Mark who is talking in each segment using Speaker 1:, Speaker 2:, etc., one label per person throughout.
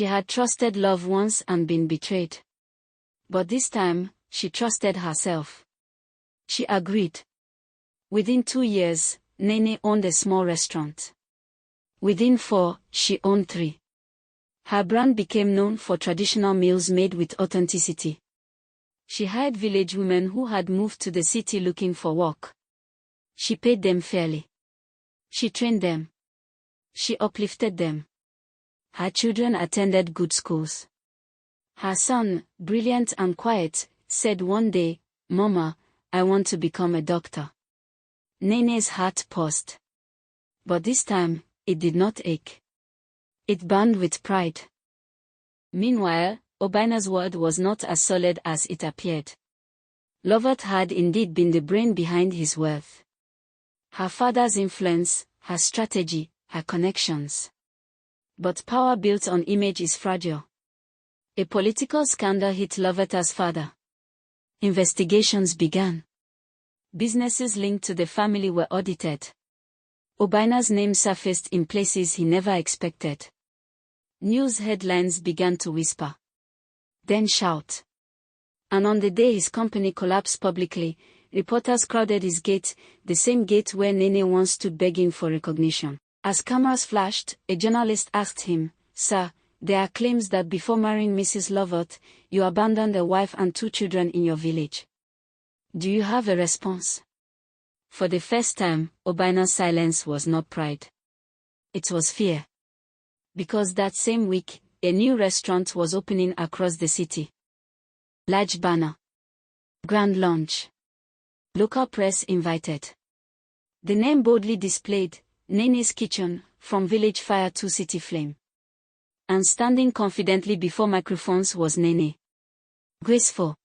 Speaker 1: She had trusted love once and been betrayed. But this time, she trusted herself. She agreed. Within 2 years, Nene owned a small restaurant. Within 4, she owned 3. Her brand became known for traditional meals made with authenticity. She hired village women who had moved to the city looking for work. She paid them fairly. She trained them. She uplifted them. Her children attended good schools. Her son, brilliant and quiet, said one day, "Mama, I want to become a doctor." Nene's heart paused. But this time, it did not ache. It burned with pride. Meanwhile, Obina's world was not as solid as it appeared. Lovett had indeed been the brain behind his wealth. Her father's influence, her strategy, her connections. But power built on image is fragile. A political scandal hit Lovett's father. Investigations began. Businesses linked to the family were audited. Obina's name surfaced in places he never expected. News headlines began to whisper. Then shout. And on the day his company collapsed publicly, reporters crowded his gate, the same gate where Nene once stood begging for recognition. As cameras flashed, a journalist asked him, "Sir, there are claims that before marrying Mrs. Lovett, you abandoned a wife and 2 children in your village. Do you have a response?" For the first time, Obina's silence was not pride. It was fear. Because that same week, a new restaurant was opening across the city. Large banner. Grand launch. Local press invited. The name boldly displayed, Nene's Kitchen, from village fire to city flame. And standing confidently before microphones was Nene. Graceful.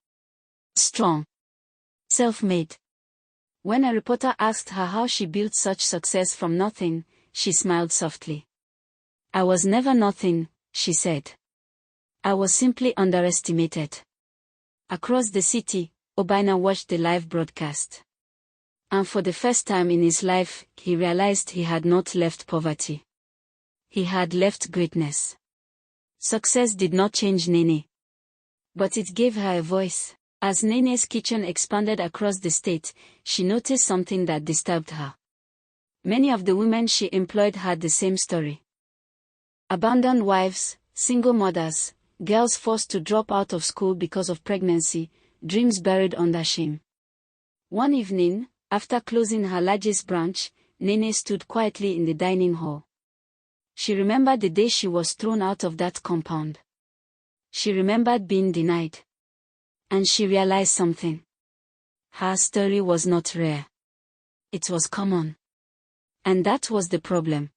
Speaker 1: Strong. Self-made. When a reporter asked her how she built such success from nothing, she smiled softly. "I was never nothing," she said. "I was simply underestimated." Across the city, Obina watched the live broadcast. And for the first time in his life, he realized he had not left poverty. He had left greatness. Success did not change Nene. But it gave her a voice. As Nene's Kitchen expanded across the state, she noticed something that disturbed her. Many of the women she employed had the same story. Abandoned wives, single mothers, girls forced to drop out of school because of pregnancy, dreams buried under shame. One evening, after closing her largest branch, Nene stood quietly in the dining hall. She remembered the day she was thrown out of that compound. She remembered being denied. And she realized something. Her story was not rare. It was common. And that was the problem.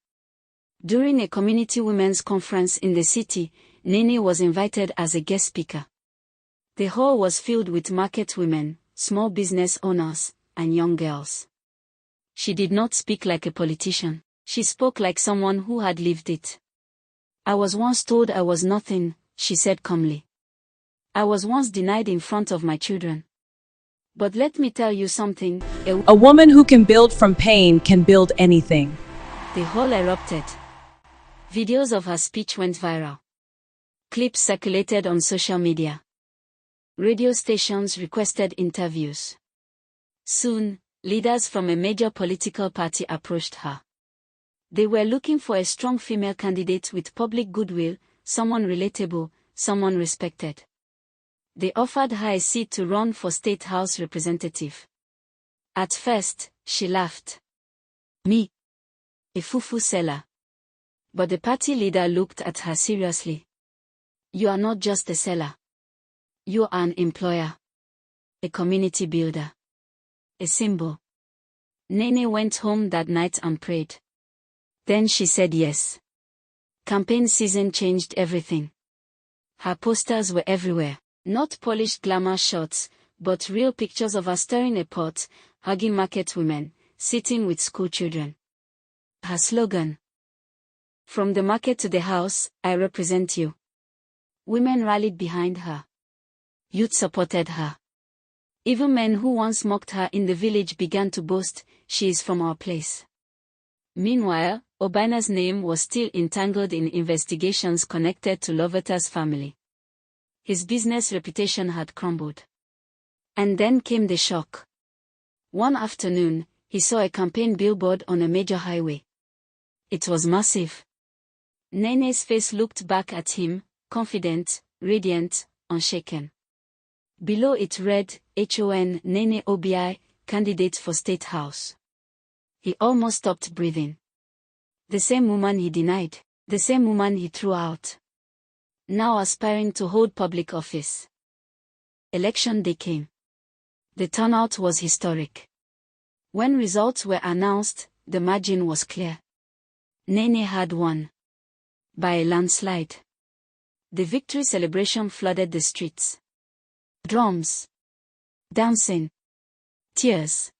Speaker 1: During a community women's conference in the city, Nene was invited as a guest speaker. The hall was filled with market women, small business owners, and young girls. She did not speak like a politician. She spoke like someone who had lived it. "I was once told I was nothing," she said calmly. "I was once denied in front of my children. But let me tell you something,
Speaker 2: a woman who can build from pain can build anything."
Speaker 1: The hall erupted. Videos of her speech went viral. Clips circulated on social media. Radio stations requested interviews. Soon, leaders from a major political party approached her. They were looking for a strong female candidate with public goodwill, someone relatable, someone respected. They offered her a seat to run for State House representative. At first, she laughed. "Me? A fufu seller?" But the party leader looked at her seriously. "You are not just a seller. You are an employer. A community builder. A symbol." Nene went home that night and prayed. Then she said yes. Campaign season changed everything. Her posters were everywhere. Not polished glamour shots, but real pictures of her stirring a pot, hugging market women, sitting with school children. Her slogan: "From the market to the house, I represent you." Women rallied behind her. Youth supported her. Even men who once mocked her in the village began to boast, "She is from our place." Meanwhile, Obina's name was still entangled in investigations connected to Lovatta's family. His business reputation had crumbled. And then came the shock. One afternoon, he saw a campaign billboard on a major highway. It was massive. Nene's face looked back at him, confident, radiant, unshaken. Below it read, HON Nene Obi, candidate for State House. He almost stopped breathing. The same woman he denied, the same woman he threw out. Now aspiring to hold public office. Election day came. The turnout was historic. When results were announced, the margin was clear. Nene had won. By a landslide. The victory celebration flooded the streets. Drums. Dancing. Tears.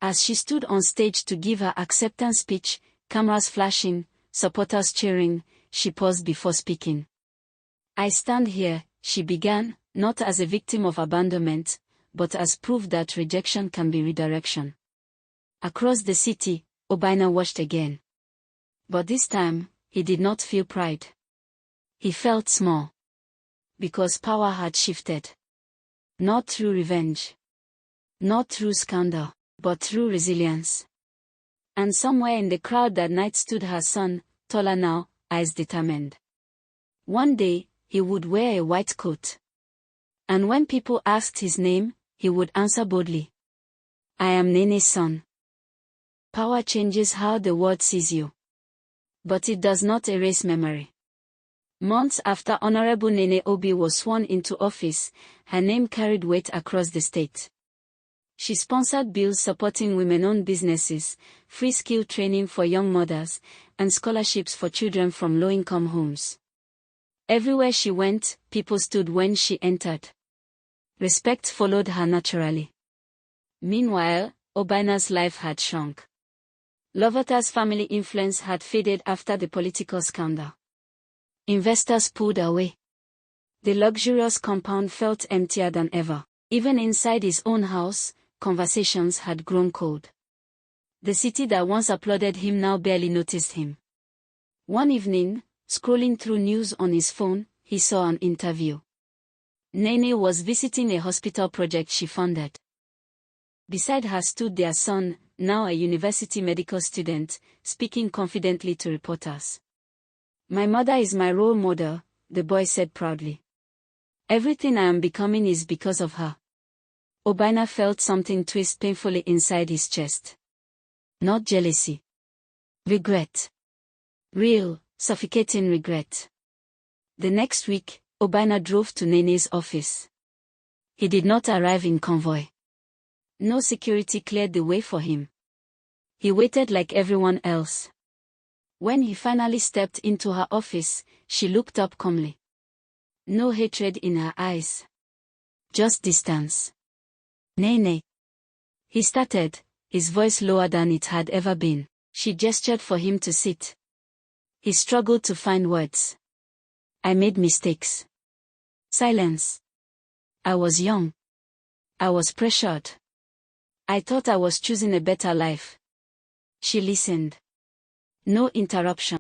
Speaker 1: As she stood on stage to give her acceptance speech, cameras flashing, supporters cheering, she paused before speaking. I stand here, she began, not as a victim of abandonment, but as proof that rejection can be redirection. Across the city, Obina watched again. But this time, he did not feel pride. He felt small. Because power had shifted. Not through revenge. Not through scandal, but through resilience. And somewhere in the crowd that night stood her son, taller now, eyes determined. One day, he would wear a white coat. And when people asked his name, he would answer boldly. I am Nene's son. Power changes how the world sees you. But it does not erase memory. Months after Honorable Nene Obi was sworn into office, her name carried weight across the state. She sponsored bills supporting women-owned businesses, free skill training for young mothers, and scholarships for children from low-income homes. Everywhere she went, people stood when she entered. Respect followed her naturally. Meanwhile, Obina's life had shrunk. Lovatta's family influence had faded after the political scandal. Investors pulled away. The luxurious compound felt emptier than ever. Even inside his own house, conversations had grown cold. The city that once applauded him now barely noticed him. One evening, scrolling through news on his phone, he saw an interview. Nene was visiting a hospital project she funded. Beside her stood their son, now a university medical student, speaking confidently to reporters. My mother is my role model, the boy said proudly. Everything I am becoming is because of her. Obina felt something twist painfully inside his chest. Not jealousy. Regret. Real, suffocating regret. The next week, Obina drove to Nene's office. He did not arrive in convoy. No security cleared the way for him. He waited like everyone else. When he finally stepped into her office, she looked up calmly. No hatred in her eyes. Just distance. Nene. He started, his voice lower than it had ever been. She gestured for him to sit. He struggled to find words. I made mistakes. Silence. I was young. I was pressured. I thought I was choosing a better life. She listened. No interruption.